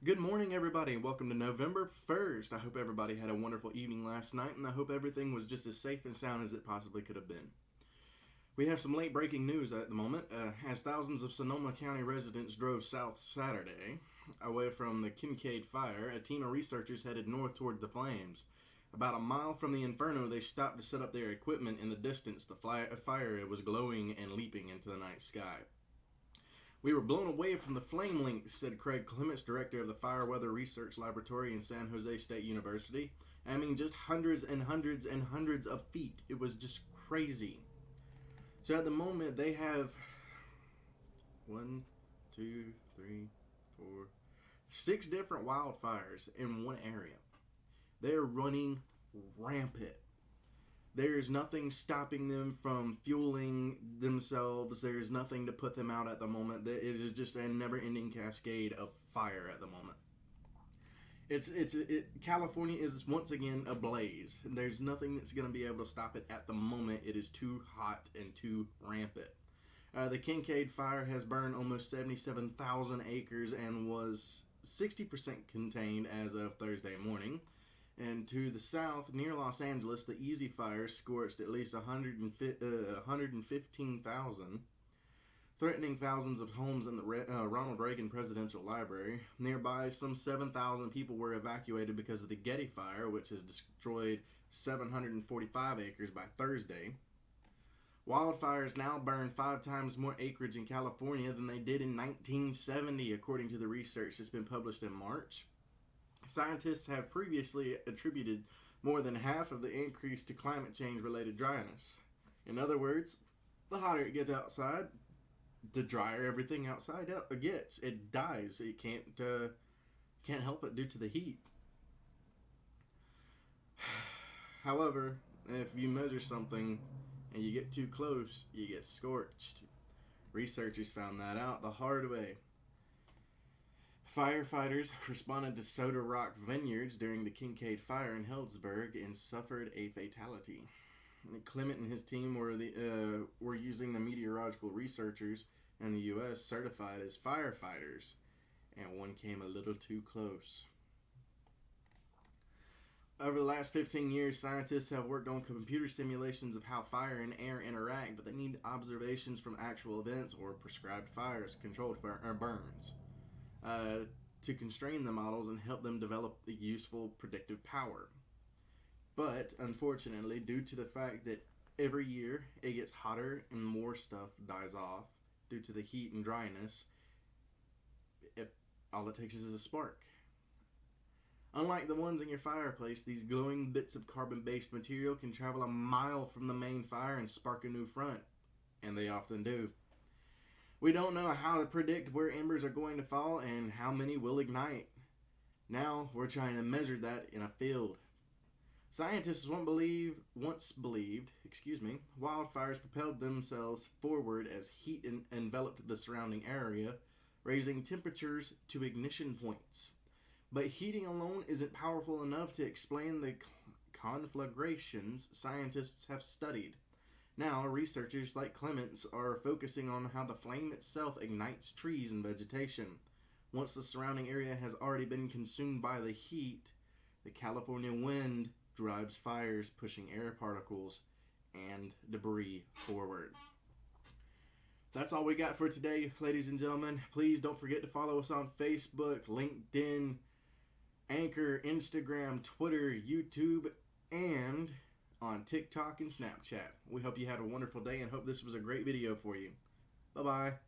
Good morning, everybody, and welcome to November 1st. I hope everybody had a wonderful evening last night, and I hope everything was just as safe and sound as it possibly could have been. We have some late breaking news at the moment, as thousands of Sonoma County residents drove south Saturday. Away from the Kincaid fire, a team of researchers headed north toward the flames. About a mile from the inferno, they stopped to set up their equipment. In the distance, the fire was glowing and leaping into the night sky. "We were blown away from the flame length," said Craig Clements, director of the Fire Weather Research Laboratory in San Jose State University. I mean, just hundreds and hundreds and hundreds of feet. It was just crazy. So at the moment, they have one, two, three, four, 6 different wildfires in one area. They're running rampant. There's nothing stopping them from fueling themselves. There's nothing to put them out at the moment. It is just a never-ending cascade of fire at the moment. California is once again ablaze. There's nothing that's going to be able to stop it at the moment. It is too hot and too rampant. The Kincaid fire has burned almost 77,000 acres and was 60% contained as of Thursday morning. And to the south, near Los Angeles, the Easy Fire scorched at least 115,000, threatening thousands of homes in the Ronald Reagan Presidential Library. Nearby, some 7,000 people were evacuated because of the Getty Fire, which has destroyed 745 acres by Thursday. Wildfires now burn 5 times more acreage in California than they did in 1970, according to the research that's been published in March. Scientists have previously attributed more than half of the increase to climate change related dryness. In other words, the hotter it gets outside, the drier everything outside gets. It dies. It can't help it due to the heat. However, if you measure something and you get too close, you get scorched. Researchers found that out the hard way. Firefighters responded to Soda Rock Vineyards during the Kincaid fire in Healdsburg and suffered a fatality. Clement and his team were using the meteorological researchers in the U.S. certified as firefighters, and one came a little too close. Over the last 15 years, scientists have worked on computer simulations of how fire and air interact, but they need observations from actual events or prescribed fires, controlled burns, to constrain the models and help them develop a useful predictive power. But unfortunately, due to the fact that every year it gets hotter and more stuff dies off due to the heat and dryness, all it takes is a spark. Unlike the ones in your fireplace, these glowing bits of carbon-based material can travel a mile from the main fire and spark a new front, and they often do. We don't know how to predict where embers are going to fall and how many will ignite. Now we're trying to measure that in a field. Scientists once believed, wildfires propelled themselves forward as heat enveloped the surrounding area, raising temperatures to ignition points. But heating alone isn't powerful enough to explain the conflagrations scientists have studied. Now, researchers like Clements are focusing on how the flame itself ignites trees and vegetation. Once the surrounding area has already been consumed by the heat, the California wind drives fires, pushing air particles and debris forward. That's all we got for today, ladies and gentlemen. Please don't forget to follow us on Facebook, LinkedIn, Anchor, Instagram, Twitter, YouTube, and on TikTok and Snapchat. We hope you had a wonderful day and hope this was a great video for you. Bye-bye.